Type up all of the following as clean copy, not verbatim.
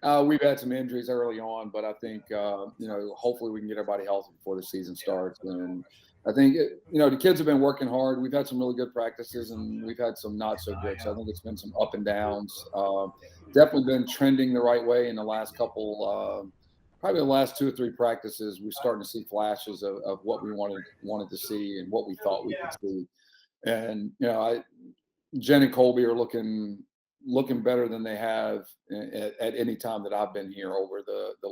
We've had some injuries early on, but I think hopefully we can get everybody healthy before the season starts. And I think the kids have been working hard. We've had some really good practices, and we've had some not so good. So I think it's been some up and downs. Definitely been trending the right way in the last couple. Probably the last 2 or 3 practices, we're starting to see flashes of what we wanted to see and what we thought we could see. And Jen and Colby are looking better than they have at any time that I've been here over the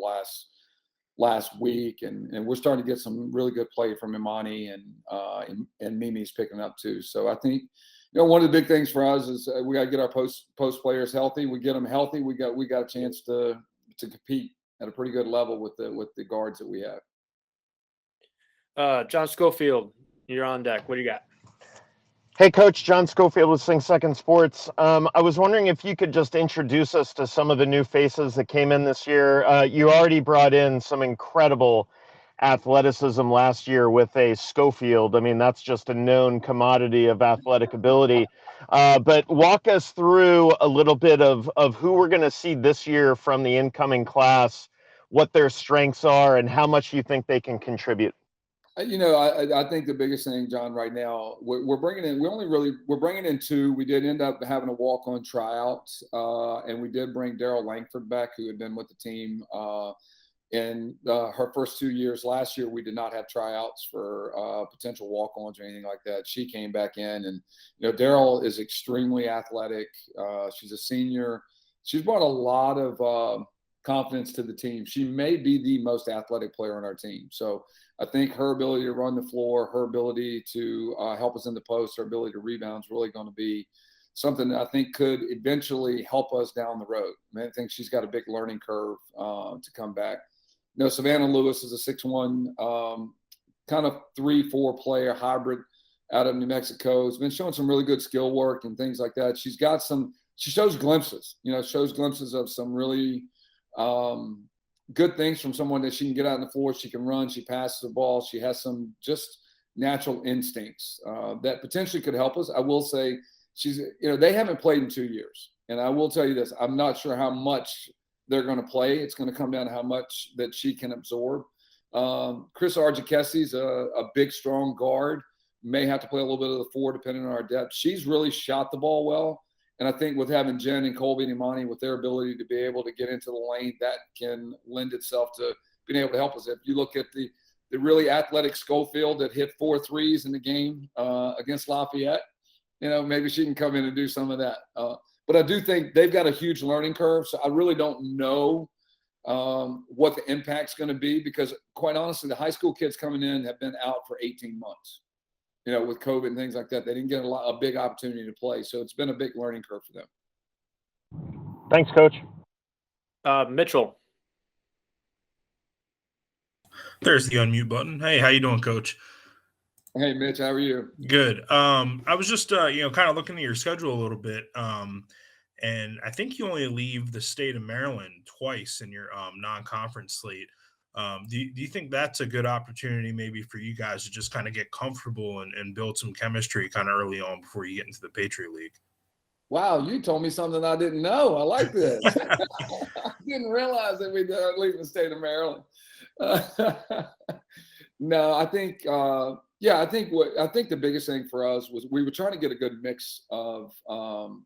last week, and we're starting to get some really good play from Imani, and Mimi's picking up too. So I think one of the big things for us is we got to get our post players healthy. We get them healthy, we got a chance to compete at a pretty good level with the guards that we have. John Schofield, you're on deck. What do you got? Hey, Coach, John Schofield with Sing Second Sports. I was wondering if you could just introduce us to some of the new faces that came in this year. You already brought in some incredible athleticism last year with a Schofield. I mean, that's just a known commodity of athletic ability. But walk us through a little bit of who we're going to see this year from the incoming class, what their strengths are, and how much you think they can contribute. I think the biggest thing, John, right now, we're bringing in. We're bringing in 2. We did end up having a walk-on tryout, and we did bring Daryl Lankford back, who had been with the team in her first 2 years. Last year, we did not have tryouts for potential walk-ons or anything like that. She came back in, and Daryl is extremely athletic. She's a senior. She's brought a lot of confidence to the team. She may be the most athletic player on our team. So I think her ability to run the floor, her ability to help us in the post, her ability to rebound is really going to be something that I think could eventually help us down the road. I think she's got a big learning curve to come back. Savannah Lewis is a 6'1", kind of 3-4 player hybrid out of New Mexico. Has been showing some really good skill work and things like that. She shows glimpses, of some really good things from someone that she can get out on the floor. She can run. She passes the ball. She has some just natural instincts that potentially could help us. I will say they haven't played in 2 years. And I will tell you this, I'm not sure how much they're going to play. It's going to come down to how much that she can absorb. Chris Argikesi's a big, strong guard. May have to play a little bit of the 4 depending on our depth. She's really shot the ball well. And I think with having Jen and Colby and Imani with their ability to be able to get into the lane, that can lend itself to being able to help us. If you look at the really athletic Schofield that hit 4 threes in the game against Lafayette, maybe she can come in and do some of that. But I do think they've got a huge learning curve. So I really don't know what the impact's going to be because, quite honestly, the high school kids coming in have been out for 18 months. With COVID and things like that, they didn't get a big opportunity to play. So it's been a big learning curve for them. Thanks, Coach. Mitchell. There's the unmute button. Hey, how you doing, Coach? Hey, Mitch, how are you? Good. I was just, kind of looking at your schedule a little bit, and I think you only leave the state of Maryland twice in your non-conference slate. Do you think that's a good opportunity maybe for you guys to just kind of get comfortable and build some chemistry kind of early on before you get into the Patriot League? Wow, you told me something I didn't know. I like this. I didn't realize that we'd leave the state of Maryland. No, I think I think the biggest thing for us was we were trying to get a good mix of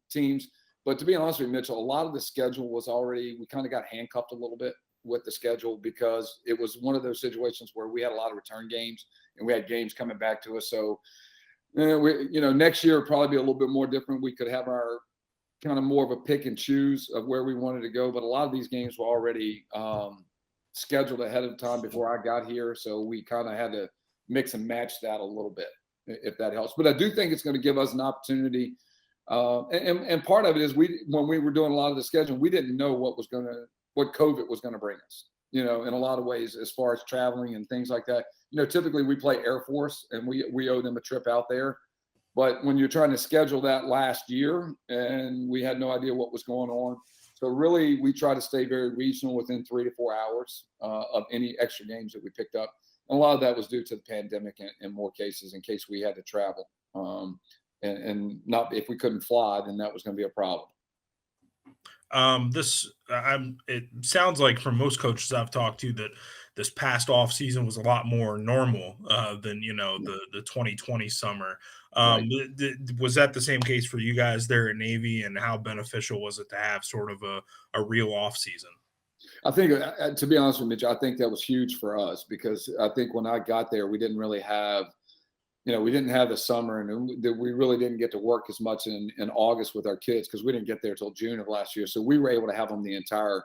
teams. But to be honest with you, Mitchell, a lot of the schedule was already, we kind of got handcuffed a little bit with the schedule because it was one of those situations where we had a lot of return games and we had games coming back to us. So, next year will probably be a little bit more different. We could have our kind of more of a pick and choose of where we wanted to go. But a lot of these games were already scheduled ahead of time before I got here. So we kind of had to mix and match that a little bit, if that helps. But I do think it's going to give us an opportunity. And part of it is when we were doing a lot of the scheduling, we didn't know what COVID was going to bring us, in a lot of ways, as far as traveling and things like that. Typically we play Air Force and we owe them a trip out there. But when you're trying to schedule that last year and we had no idea what was going on. So really we try to stay very regional within 3 to 4 hours of any extra games that we picked up. And a lot of that was due to the pandemic in more cases, in case we had to travel. And not if we couldn't fly, then that was going to be a problem. It sounds like from most coaches I've talked to that this past off season was a lot more normal than the 2020 summer. Right. Was that the same case for you guys there at Navy, and how beneficial was it to have sort of a real off season? I think, to be honest with Mitch, I think that was huge for us because I think when I got there, we didn't really have, we didn't have the summer, and we really didn't get to work as much in August with our kids because we didn't get there till June of last year. So we were able to have them the entire,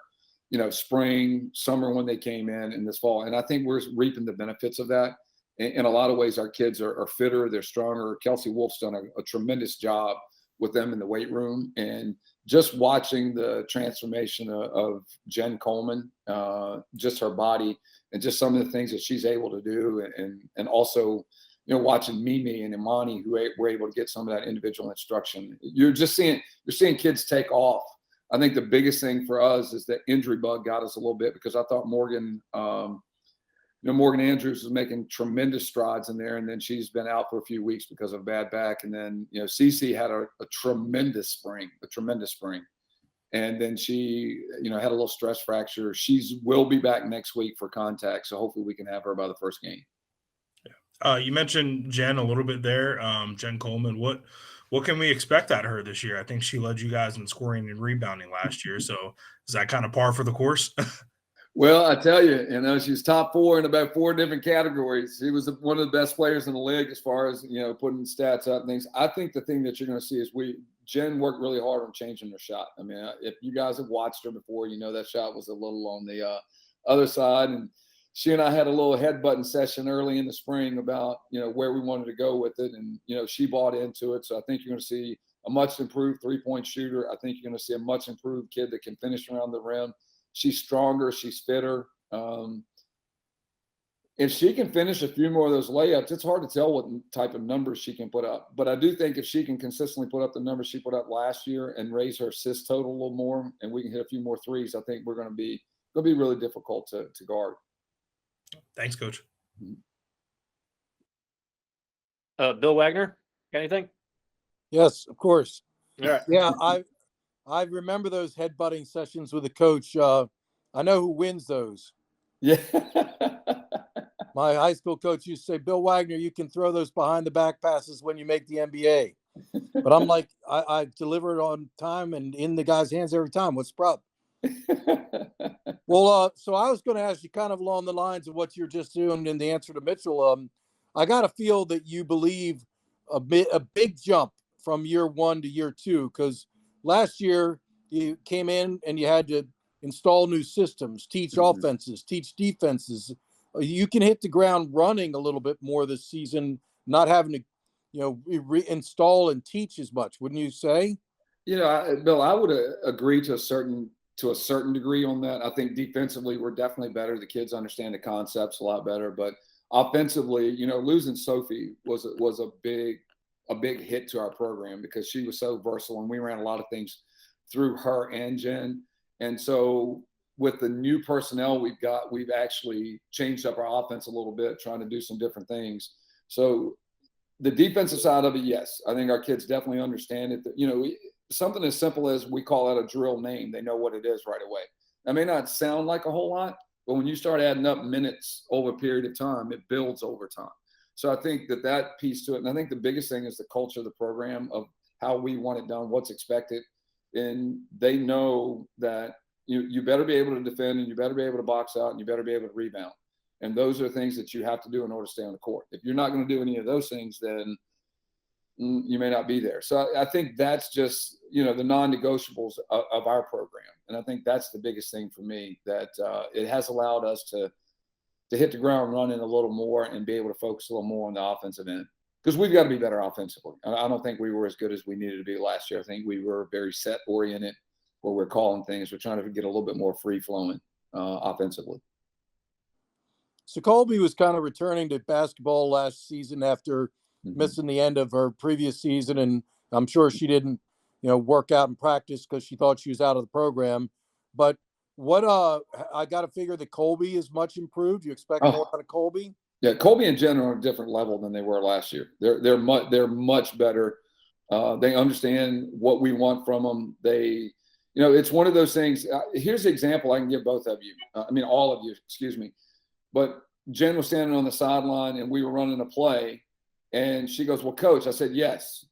spring, summer when they came in, and this fall. And I think we're reaping the benefits of that. In a lot of ways, our kids are fitter, they're stronger. Kelsey Wolf's done a tremendous job with them in the weight room, and just watching the transformation of Jen Coleman, just her body and just some of the things that she's able to do, and also, watching Mimi and Imani, who were able to get some of that individual instruction. You're seeing kids take off. I think the biggest thing for us is that injury bug got us a little bit, because I thought Morgan Andrews was making tremendous strides in there, and then she's been out for a few weeks because of a bad back. And then, Cece had a tremendous spring, and then she, had a little stress fracture. Will be back next week for contact, so hopefully we can have her by the first game. You mentioned Jen a little bit there, Jen Coleman. What can we expect out of her this year? I think she led you guys in scoring and rebounding last year. So is that kind of par for the course? Well, I tell you, she's top 4 in about 4 different categories. She was one of the best players in the league as far as, putting stats up and things. I think the thing that you're going to see is Jen worked really hard on changing her shot. I mean, if you guys have watched her before, that shot was a little on the other side. And she and I had a little headbutting session early in the spring about, where we wanted to go with it. And, she bought into it. So I think you're going to see a much improved 3-point shooter. I think you're going to see a much improved kid that can finish around the rim. She's stronger. She's fitter. If she can finish a few more of those layups, it's hard to tell what type of numbers she can put up. But I do think if she can consistently put up the numbers she put up last year and raise her assist total a little more, and we can hit a few more threes, I think we're going to be really difficult to guard. Thanks, Coach. Bill Wagner, got anything? Yes, of course. All right. Yeah, I remember those headbutting sessions with the coach. I know who wins those. Yeah. My high school coach used to say, Bill Wagner, you can throw those behind the back passes when you make the NBA. But I'm like, I deliver it on time and in the guy's hands every time. What's the problem? Well, so I was going to ask you kind of along the lines of what you're just doing in the answer to Mitchell. I got to feel that you believe a big jump from year 1 to year 2, because last year you came in and you had to install new systems, teach offenses, teach defenses. You can hit the ground running a little bit more this season, not having to, reinstall and teach as much, wouldn't you say? Bill, I would agree to a certain degree on that. I think defensively we're definitely better. The kids understand the concepts a lot better, but offensively, losing Sophie was a big hit to our program, because she was so versatile and we ran a lot of things through her and Jen. And so with the new personnel we've got, we've actually changed up our offense a little bit, trying to do some different things. So the defensive side of it, yes, I think our kids definitely understand it. Something as simple as we call out a drill name, they know what it is right away. That may not sound like a whole lot, but when you start adding up minutes over a period of time, it builds over time. So I think that piece to it. And I think the biggest thing is the culture of the program, of how we want it done, what's expected. And they know that you better be able to defend, and you better be able to box out, and you better be able to rebound. And those are things that you have to do in order to stay on the court. If you're not going to do any of those things, then you may not be there. So I think that's just, the non-negotiables of our program. And I think that's the biggest thing for me, that it has allowed us to hit the ground running a little more and be able to focus a little more on the offensive end, because we've got to be better offensively. I don't think we were as good as we needed to be last year. I think we were very set oriented, where we're calling things. We're trying to get a little bit more free flowing offensively. So Colby was kind of returning to basketball last season after missing the end of her previous season. And I'm sure she didn't, work out and practice because she thought she was out of the program. But I got to figure that Colby is much improved. You expect more out of Colby? Yeah, Colby and Jen are on a different level than they were last year. They're much better. They understand what we want from them. They, it's one of those things. Here's the example I can give both of you. All of you, excuse me. But Jen was standing on the sideline and we were running a play and she goes, "Well, coach," I said, "Yes."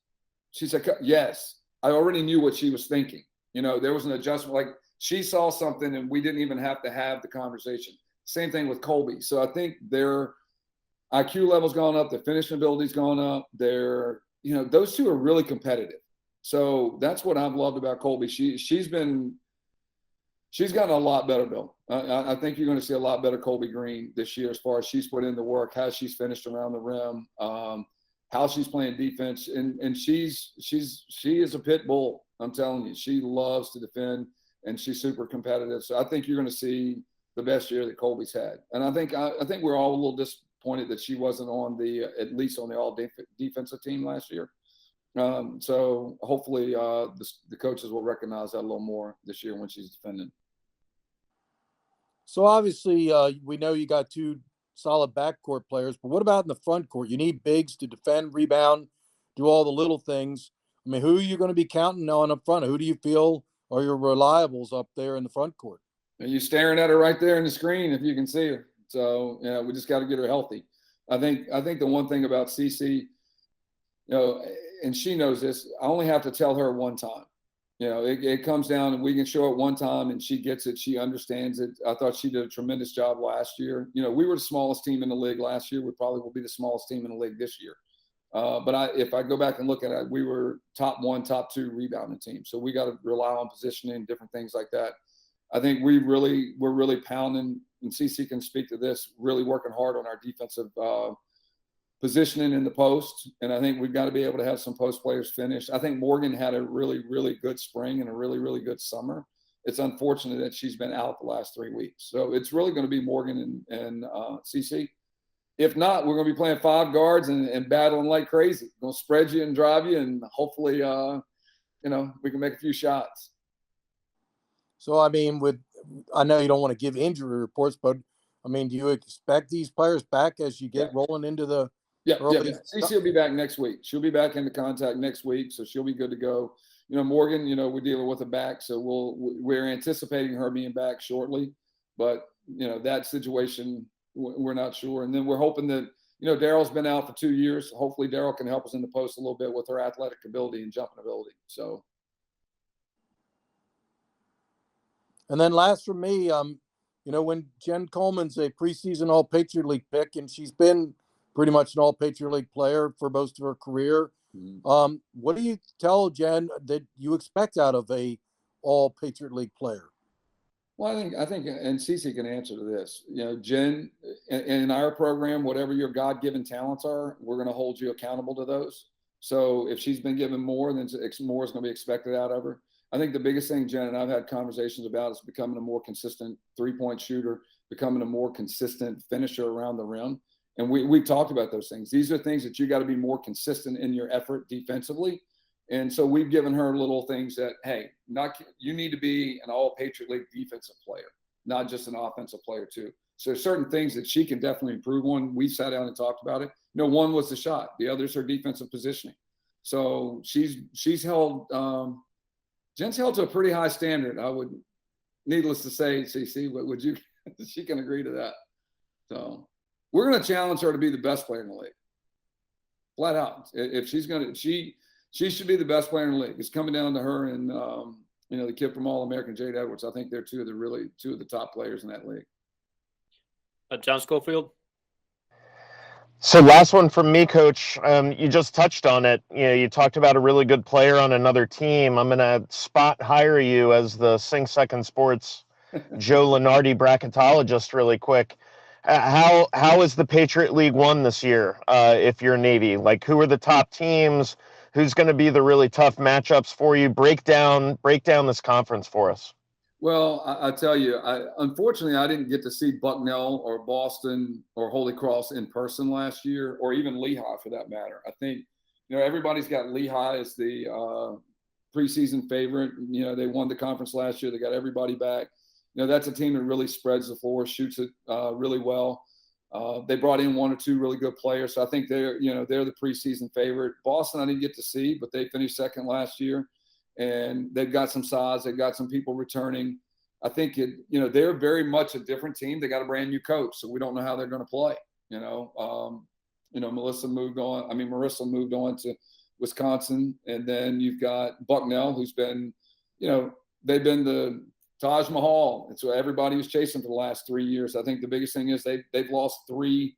She said, "Yes." I already knew what she was thinking. There was an adjustment. Like she saw something and we didn't even have to have the conversation. Same thing with Colby. So I think their IQ level's gone up. Their finishing ability's gone up. Those two are really competitive. So that's what I've loved about Colby. She's gotten a lot better, Bill. I think you're going to see a lot better Colby Green this year as far as she's put in the work, how she's finished around the rim, how she's playing defense, and she is a pit bull. I'm telling you, she loves to defend, and she's super competitive. So I think you're going to see the best year that Colby's had. And I think we're all a little disappointed that she wasn't at least on the all defensive team last year. So hopefully the coaches will recognize that a little more this year when she's defending. So obviously, we know you got two solid backcourt players, but what about in the front court? You need bigs to defend, rebound, do all the little things. Who are you going to be counting on up front? Who do you feel are your reliables up there in the front court? And you're staring at her right there in the screen if you can see her. So we just got to get her healthy. I think the one thing about CC, and she knows this, I only have to tell her one time. It comes down and we can show it one time and she gets it. She understands it. I thought she did a tremendous job last year. We were the smallest team in the league last year. We probably will be the smallest team in the league this year. But if I go back and look at it, we were top 1, top 2 rebounding team. So we got to rely on positioning, different things like that. I think we're really pounding, and CC can speak to this, really working hard on our defensive positioning in the post. And I think we've got to be able to have some post players finish. I think Morgan had a really, really good spring and a really, really good summer. It's unfortunate that she's been out the last 3 weeks. So it's really going to be Morgan and CC. If not, we're going to be playing 5 guards and battling like crazy. We're going to spread you and drive you, and hopefully, we can make a few shots. So, I know you don't want to give injury reports, but, do you expect these players back as you get rolling into the early? Yeah. CC will be back next week. She'll be back into contact next week, so she'll be good to go. Morgan, we're dealing with a back, so we're anticipating her being back shortly. But, that situation, we're not sure. And then we're hoping that, Daryl's been out for 2 years. Hopefully Daryl can help us in the post a little bit with her athletic ability and jumping ability. So. And then last for me, when Jen Coleman's a preseason All-Patriot League pick, and she's been pretty much an All-Patriot League player for most of her career, what do you tell Jen that you expect out of a All-Patriot League player? Well, I think, and Cece can answer to this. Jen, in our program, whatever your God-given talents are, we're going to hold you accountable to those. So if she's been given more, then more is going to be expected out of her. I think the biggest thing, Jen, and I've had conversations about, is becoming a more consistent three-point shooter, becoming a more consistent finisher around the rim. And we've talked about those things. These are things that you got to be more consistent in your effort defensively. And so we've given her little things that, hey, you need to be an All-Patriot League defensive player, not just an offensive player too. So there's certain things that she can definitely improve on. We sat down and talked about it. One was the shot. The other's her defensive positioning. So she's held Jen's held to a pretty high standard. I would, needless to say, CC, but would you? She can agree to that. So we're going to challenge her to be the best player in the league, flat out. If she's going to, she should be the best player in the league. It's coming down to her and the kid from All-American, Jade Edwards. I think they're two of the top players in that league. John Schofield. So last one from me, Coach. You just touched on it. You talked about a really good player on another team. I'm going to spot hire you as the Sing Second Sports Joe Lenardi bracketologist really quick. How is the Patriot League won this year if you're Navy? Like, who are the top teams? Who's going to be the really tough matchups for you? Break down this conference for us. Well, I tell you, unfortunately, I didn't get to see Bucknell or Boston or Holy Cross in person last year, or even Lehigh for that matter. I think, everybody's got Lehigh as the preseason favorite. They won the conference last year. They got everybody back. That's a team that really spreads the floor, shoots it really well. They brought in one or two really good players. So I think they're the preseason favorite. Boston, I didn't get to see, but they finished second last year. and they've got some size. They've got some people returning. I think they're very much a different team. They got a brand new coach, so we don't know how they're going to play. Marissa moved on to Wisconsin, and then you've got Bucknell, who's been, they've been the Taj Mahal. And so everybody was chasing for the last 3 years. I think the biggest thing is they've lost 3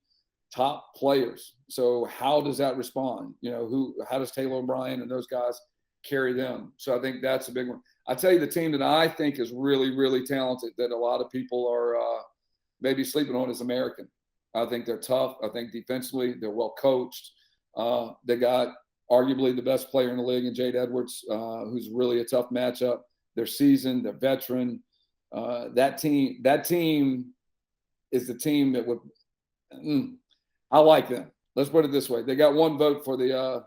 top players. So how does that respond? How does Taylor O'Brien and those guys carry them? So I think that's a big one. I tell you, the team that I think is really, really talented that a lot of people are maybe sleeping on is American. I think they're tough. I think defensively they're well coached. They got arguably the best player in the league in Jade Edwards, who's really a tough matchup. They're seasoned, they're veteran. That team is the team that would. I like them. Let's put it this way: they got 1 vote for that,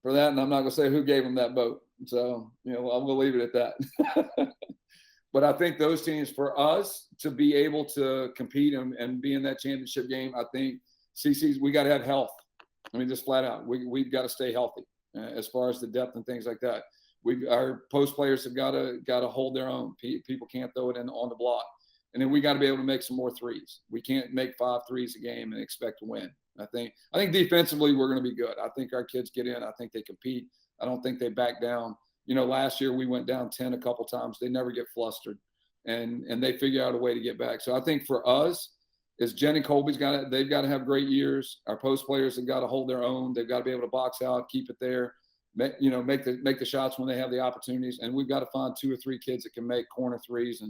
and I'm not going to say who gave them that vote. So I'm going to leave it at that. But I think those teams, for us to be able to compete and be in that championship game, I think we got to have health. I mean, just flat out, we've got to stay healthy as far as the depth and things like that. Our post players have got to hold their own. People can't throw it on the block, and then we got to be able to make some more threes. We can't make 5 threes a game and expect to win. I think defensively we're going to be good. I think our kids get in. I think they compete. I don't think they back down. Last year we went down 10 a couple times. They never get flustered, and they figure out a way to get back. So I think for us, is Jen and Colby's they've got to have great years. Our post players have got to hold their own. They've got to be able to box out, keep it there, make the shots when they have the opportunities. And we've got to find 2 or 3 kids that can make corner threes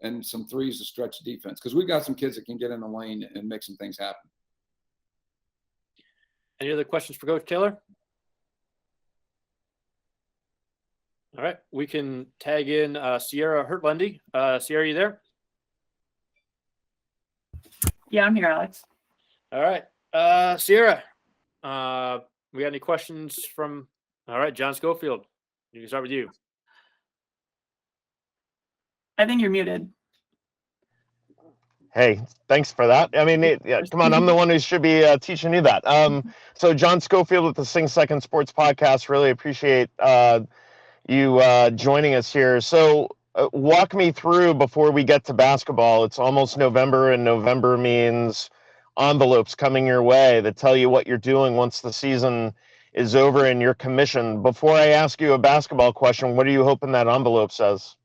and some threes to stretch defense, because we've got some kids that can get in the lane and make some things happen. Any other questions for Coach Taylor? All right, we can tag in Ciera Hertelendy. Ciera, you there? Yeah, I'm here, Alex. All right, Ciera, we got any questions from? All right, John Schofield, you can start with you. I think you're muted. Hey, thanks for that. I mean, come on, I'm the one who should be teaching you that. So John Schofield with the Sing Second Sports Podcast. Really appreciate you joining us here. So walk me through before we get to basketball. It's almost November, and November means envelopes coming your way that tell you what you're doing once the season is over and you're commissioned. Before I ask you a basketball question, what are you hoping that envelope says?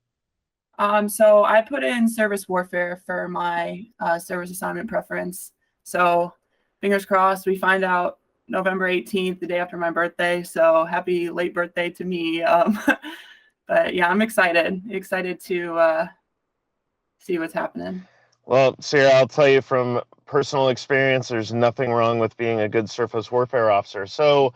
So I put in service warfare for my service assignment preference. So fingers crossed we find out November 18th, the day after my birthday. So happy late birthday to me. But yeah, I'm excited to see what's happening. Well, Ciera, I'll tell you from personal experience, there's nothing wrong with being a good surface warfare officer. So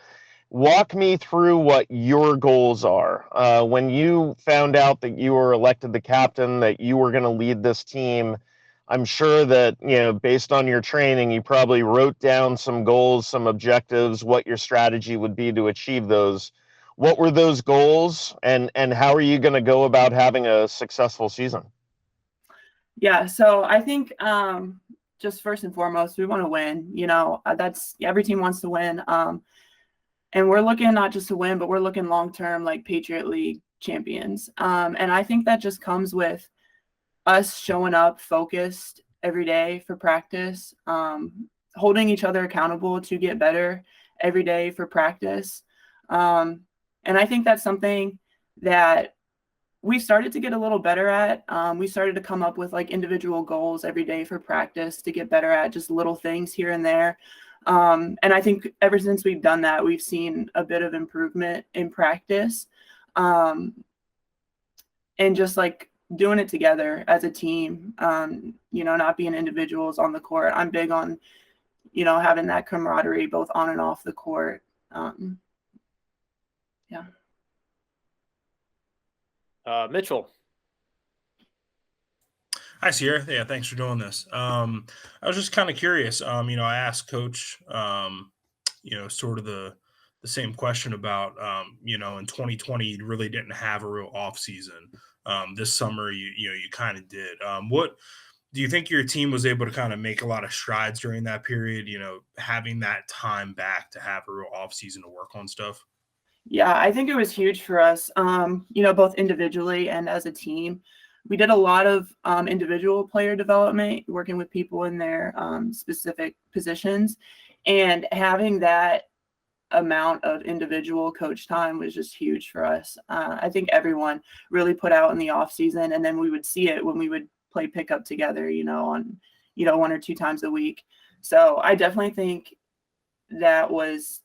walk me through what your goals are. When you found out that you were elected the captain, that you were going to lead this team, I'm sure that, based on your training, you probably wrote down some goals, some objectives, what your strategy would be to achieve those. What were those goals, and how are you going to go about having a successful season? Yeah, so I think just first and foremost, we want to win. That's every team wants to win. And we're looking not just to win, but we're looking long-term, like Patriot League champions. And I think that just comes with us showing up focused every day for practice, holding each other accountable to get better every day for practice. And I think that's something that we started to get a little better at. We started to come up with like individual goals every day for practice to get better at just little things here and there. And I think ever since we've done that, we've seen a bit of improvement in practice, and just like doing it together as a team, not being individuals on the court. I'm big on, having that camaraderie both on and off the court. Yeah. Mitchell. Hi, Ciera. Yeah, thanks for doing this. I was just kind of curious. I asked Coach, sort of the same question about, in 2020, you really didn't have a real off season. This summer, you kind of did. What do you think your team was able to kind of make a lot of strides during that period? Having that time back to have a real off season to work on stuff. Yeah, I think it was huge for us, both individually and as a team. We did a lot of individual player development, working with people in their specific positions, and having that amount of individual coach time was just huge for us. I think everyone really put out in the off season, and then we would see it when we would play pickup together, on 1 or 2 times a week. So I definitely think that was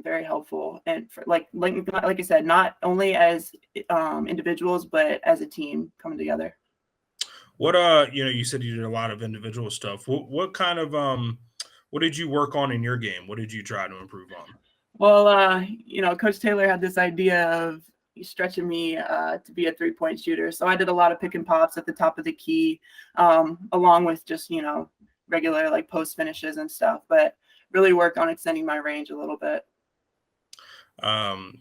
very helpful, and for, like I said, not only as individuals but as a team coming together. What you said you did a lot of individual stuff. What kind of what did you work on in your game? What did you try to improve on? Well, Coach Taylor had this idea of stretching me to be a 3-point shooter, so I did a lot of pick and pops at the top of the key, along with just regular like post finishes and stuff, but really work on extending my range a little bit.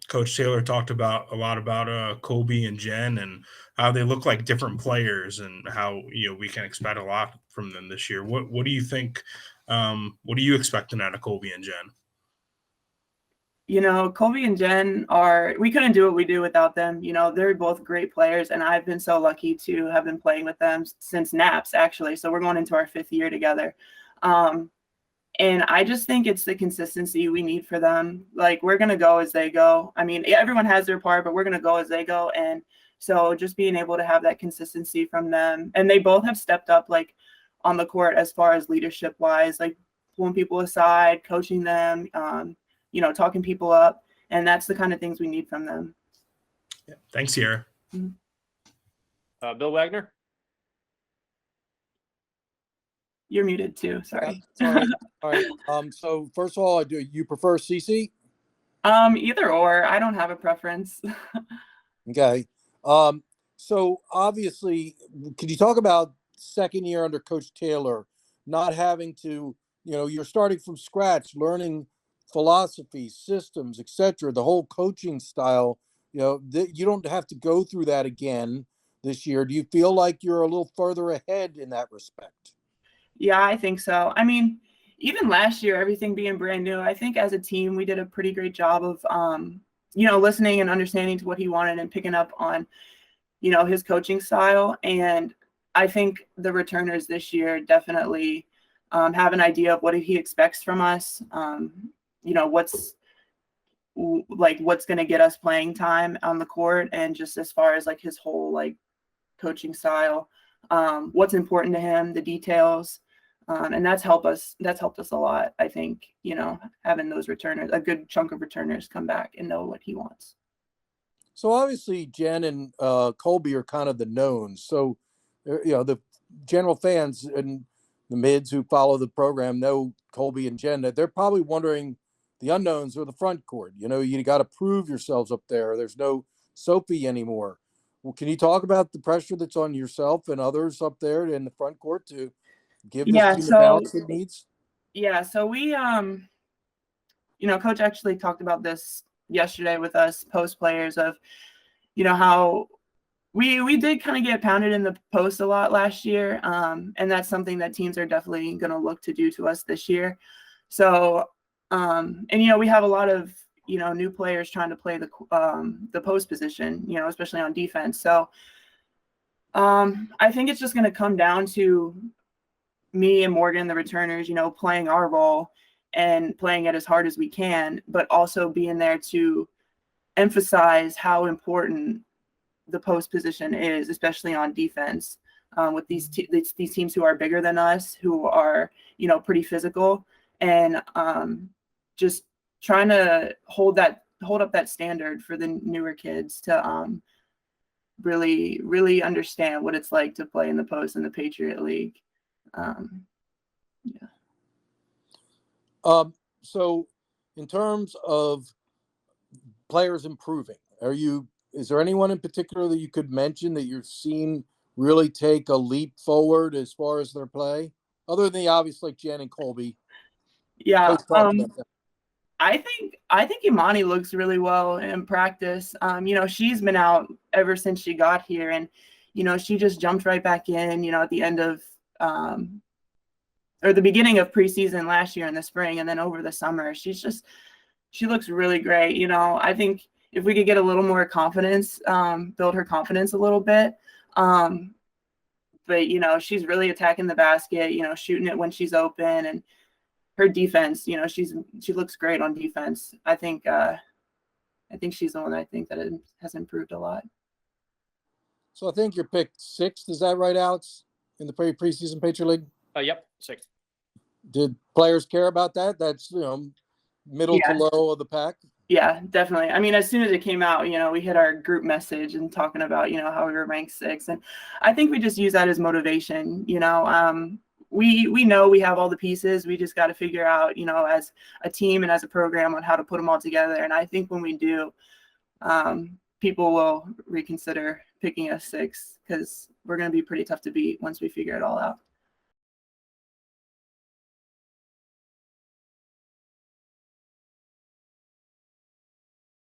Coach Taylor talked a lot about Colby and Jen and how they look like different players and how we can expect a lot from them this year. What do you think? What are you expecting out of Colby and Jen? Colby and Jen we couldn't do what we do without them. They're both great players, and I've been so lucky to have been playing with them since Naps, actually. So we're going into our 5th year together. And I just think it's the consistency we need for them. Like, we're going to go as they go. I mean, everyone has their part, but we're going to go as they go. And so just being able to have that consistency from them. And they both have stepped up, like, on the court as far as leadership wise, like pulling people aside, coaching them, talking people up. And that's the kind of things we need from them. Yeah. Thanks, Ciera. Mm-hmm. Bill Wagner. You're muted too. Sorry. All right. So first of all, do you prefer CC? Either or. I don't have a preference. Okay. So obviously, could you talk about second year under Coach Taylor, not having to, you're starting from scratch, learning philosophy, systems, etc., the whole coaching style. You don't have to go through that again this year. Do you feel like you're a little further ahead in that respect? Yeah, I think so. I mean, even last year, everything being brand new, I think as a team, we did a pretty great job of, listening and understanding to what he wanted and picking up on, his coaching style. And I think the returners this year definitely have an idea of what he expects from us. What's going to get us playing time on the court, and just as far as like his whole like coaching style, what's important to him, the details. And that's helped us a lot. I think, having those returners, a good chunk of returners come back and know what he wants. So obviously Jen and Colby are kind of the knowns. So, the general fans and the mids who follow the program know Colby and Jen, that they're probably wondering the unknowns or the front court. You got to prove yourselves up there. There's no Sophie anymore. Well, can you talk about the pressure that's on yourself and others up there in the front court to give this team the balance it needs? Yeah, so we, Coach actually talked about this yesterday with us post players of, how we did kind of get pounded in the post a lot last year, and that's something that teams are definitely going to look to do to us this year. So, we have a lot of new players trying to play the post position, especially on defense. So, I think it's just going to come down to me and Morgan, the returners, playing our role and playing it as hard as we can, but also being there to emphasize how important the post position is, especially on defense, with these teams who are bigger than us, who are, pretty physical, and just trying to hold up that standard for the newer kids to really, really understand what it's like to play in the post in the Patriot League. Yeah. So in terms of players improving, is there anyone in particular that you could mention that you've seen really take a leap forward as far as their play, other than the obvious like Jen and Colby? Yeah. I think Imani looks really well in practice. She's been out ever since she got here, and she just jumped right back in, at the end of or the beginning of preseason last year in the spring, and then over the summer, she's just she looks really great. You know, I think if we could get a little more confidence, build her confidence a little bit. But, you know, she's really attacking the basket, you know, shooting it when she's open, and her defense, you know, she looks great on defense. I think she's the one I think that has improved a lot. So I think you're picked 6th. Is that right, Alex? In the preseason Patriot League? Yep, 6th. Did players care about that? That's, you know, middle to low of the pack. Yeah, definitely. I mean, as soon as it came out, you know, we hit our group message and talking about, you know, how we were ranked 6th. And I think we just use that as motivation. You know, we know we have all the pieces. We just got to figure out, you know, as a team and as a program on how to put them all together. And I think when we do, people will reconsider picking us 6th, because we're going to be pretty tough to beat once we figure it all out.